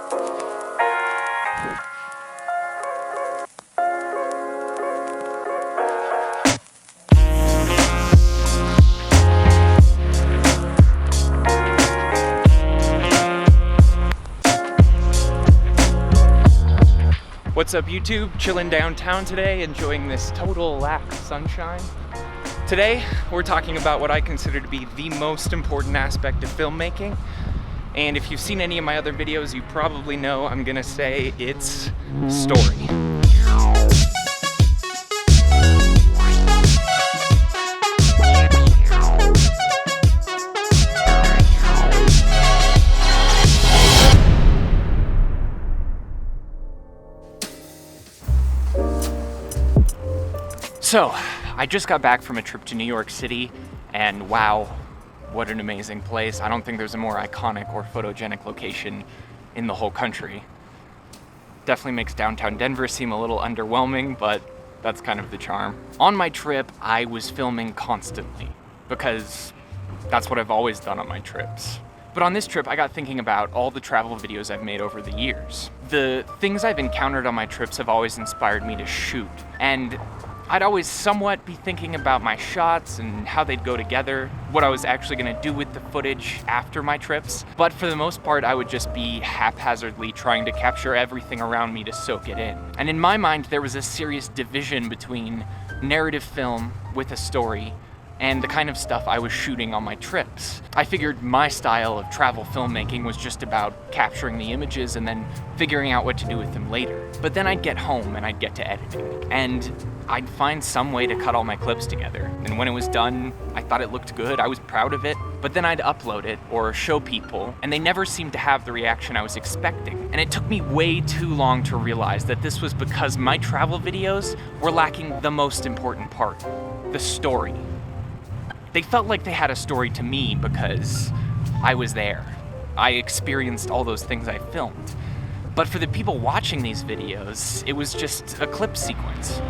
What's up YouTube? Chilling downtown today, enjoying this total lack of sunshine. Today, we're talking about what I consider to be the most important aspect of filmmaking. And if you've seen any of my other videos, you probably know I'm gonna say it's story. So, I just got back from a trip to New York City, and wow, what an amazing place. I don't think there's a more iconic or photogenic location in the whole country. Definitely makes downtown Denver seem a little underwhelming, but that's kind of the charm. On my trip, I was filming constantly, because that's what I've always done on my trips. But on this trip, I got thinking about all the travel videos I've made over the years. The things I've encountered on my trips have always inspired me to shoot, and I'd always somewhat be thinking about my shots and how they'd go together, what I was actually gonna do with the footage after my trips. But for the most part, I would just be haphazardly trying to capture everything around me to soak it in. And in my mind, there was a serious division between narrative film with a story and the kind of stuff I was shooting on my trips. I figured my style of travel filmmaking was just about capturing the images and then figuring out what to do with them later. But then I'd get home and I'd get to editing, and I'd find some way to cut all my clips together. And when it was done, I thought it looked good, I was proud of it, but then I'd upload it or show people, and they never seemed to have the reaction I was expecting. And it took me way too long to realize that this was because my travel videos were lacking the most important part, the story. They felt like they had a story to me because I was there. I experienced all those things I filmed. But for the people watching these videos, it was just a clip sequence.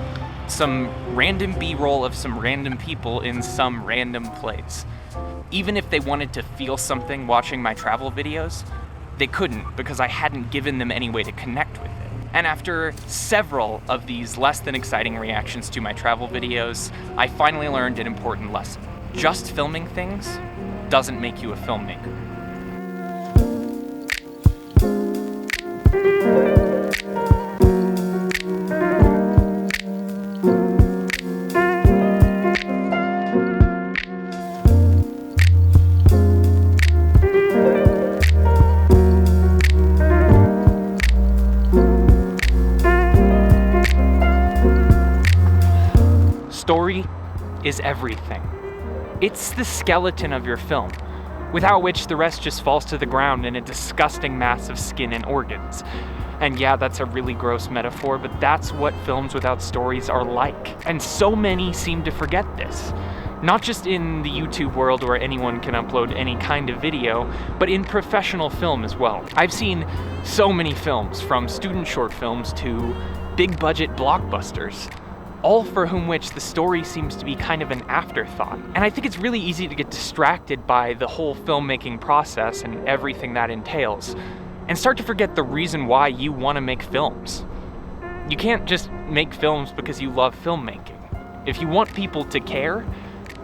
Some random B-roll of some random people in some random place. Even if they wanted to feel something watching my travel videos, they couldn't because I hadn't given them any way to connect with it. And after several of these less than exciting reactions to my travel videos, I finally learned an important lesson. Just filming things doesn't make you a filmmaker. Story is everything. It's the skeleton of your film, without which the rest just falls to the ground in a disgusting mass of skin and organs. And yeah, that's a really gross metaphor, but that's what films without stories are like. And so many seem to forget this. Not just in the YouTube world where anyone can upload any kind of video, but in professional film as well. I've seen so many films, from student short films to big budget blockbusters, all for whom which the story seems to be kind of an afterthought. And I think it's really easy to get distracted by the whole filmmaking process and everything that entails, and start to forget the reason why you want to make films. You can't just make films because you love filmmaking. If you want people to care,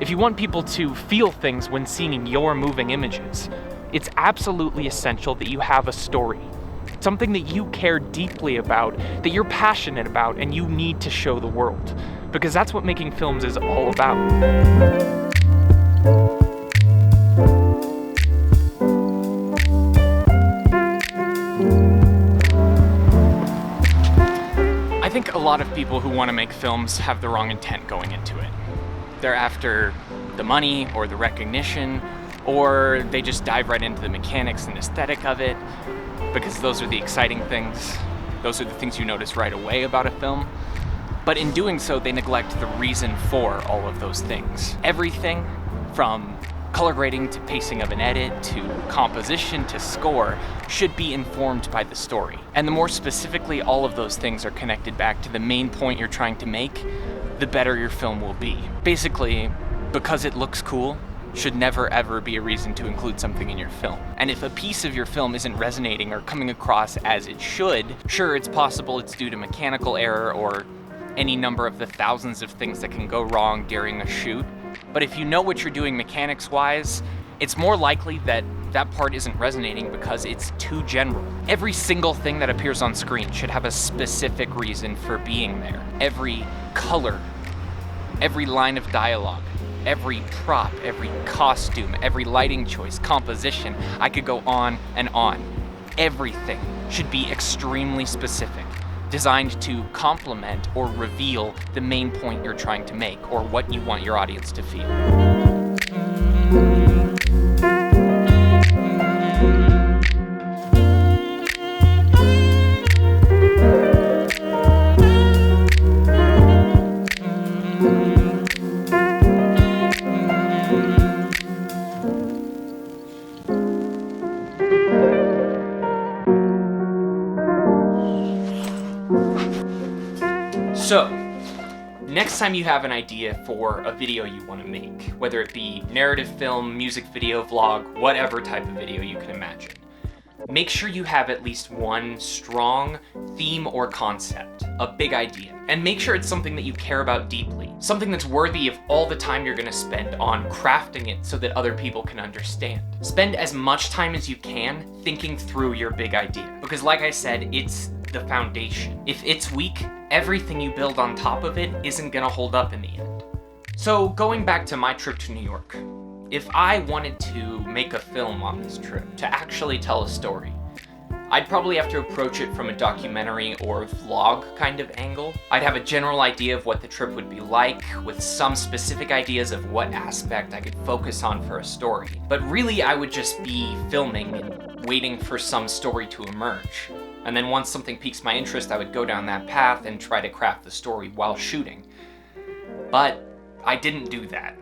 if you want people to feel things when seeing your moving images, it's absolutely essential that you have a story. Something that you care deeply about, that you're passionate about, and you need to show the world. Because that's what making films is all about. I think a lot of people who want to make films have the wrong intent going into it. They're after the money or the recognition, or they just dive right into the mechanics and aesthetic of it, because those are the exciting things. Those are the things you notice right away about a film. But in doing so, they neglect the reason for all of those things. Everything from color grading to pacing of an edit to composition to score should be informed by the story. And the more specifically all of those things are connected back to the main point you're trying to make, the better your film will be. Basically, because it looks cool should never ever be a reason to include something in your film. And if a piece of your film isn't resonating or coming across as it should, sure, it's possible it's due to mechanical error or any number of the thousands of things that can go wrong during a shoot. But if you know what you're doing mechanics-wise, it's more likely that that part isn't resonating because it's too general. Every single thing that appears on screen should have a specific reason for being there. Every color, every line of dialogue, every prop, every costume, every lighting choice, composition. I could go on and on. Everything should be extremely specific, designed to complement or reveal the main point you're trying to make or what you want your audience to feel. So, next time you have an idea for a video you want to make, whether it be narrative film, music video, vlog, whatever type of video you can imagine, make sure you have at least one strong theme or concept, a big idea, and make sure it's something that you care about deeply, something that's worthy of all the time you're going to spend on crafting it so that other people can understand. Spend as much time as you can thinking through your big idea, because like I said, it's the foundation. If it's weak, everything you build on top of it isn't gonna hold up in the end. So going back to my trip to New York, if I wanted to make a film on this trip, to actually tell a story, I'd probably have to approach it from a documentary or vlog kind of angle. I'd have a general idea of what the trip would be like, with some specific ideas of what aspect I could focus on for a story. But really, I would just be filming and waiting for some story to emerge. And then once something piques my interest, I would go down that path and try to craft the story while shooting. But I didn't do that.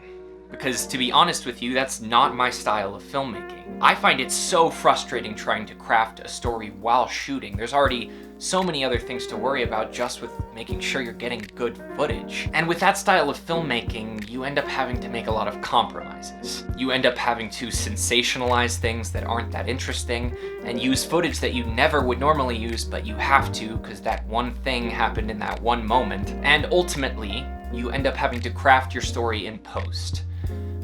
Because to be honest with you, that's not my style of filmmaking. I find it so frustrating trying to craft a story while shooting. There's already so many other things to worry about just with making sure you're getting good footage. And with that style of filmmaking, you end up having to make a lot of compromises. You end up having to sensationalize things that aren't that interesting and use footage that you never would normally use, but you have to because that one thing happened in that one moment. And ultimately, you end up having to craft your story in post,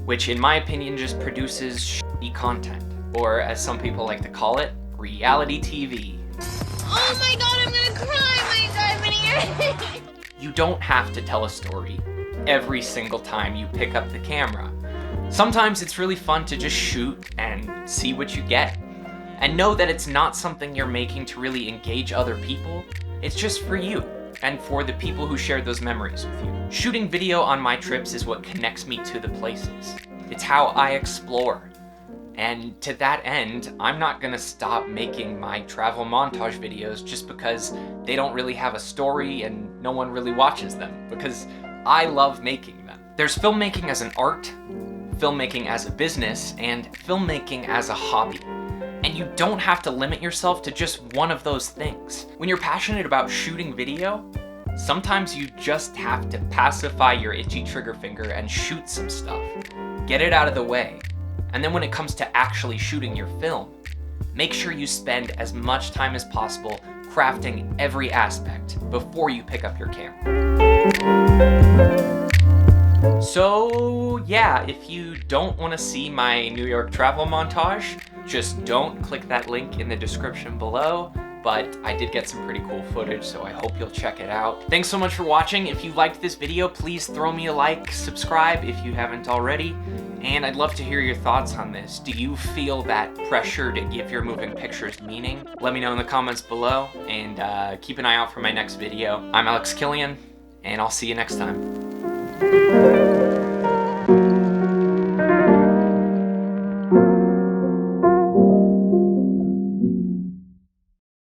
which in my opinion just produces shitty content, or as some people like to call it, reality TV. Oh my god, I'm gonna cry, my God, Minnie. You don't have to tell a story every single time you pick up the camera. Sometimes it's really fun to just shoot and see what you get, and know that it's not something you're making to really engage other people, it's just for you, and for the people who shared those memories with you. Shooting video on my trips is what connects me to the places. It's how I explore. And to that end, I'm not gonna stop making my travel montage videos just because they don't really have a story and no one really watches them, because I love making them. There's filmmaking as an art, filmmaking as a business, and filmmaking as a hobby. And you don't have to limit yourself to just one of those things. When you're passionate about shooting video, sometimes you just have to pacify your itchy trigger finger and shoot some stuff. Get it out of the way. And then when it comes to actually shooting your film, make sure you spend as much time as possible crafting every aspect before you pick up your camera. So yeah, if you don't want to see my New York travel montage, just don't click that link in the description below. But I did get some pretty cool footage, so I hope you'll check it out. Thanks so much for watching. If you liked this video, please throw me a like, subscribe if you haven't already, and I'd love to hear your thoughts on this. Do you feel that pressure to give your moving pictures meaning? Let me know in the comments below, and keep an eye out for my next video. I'm Killian, and I'll see you next time.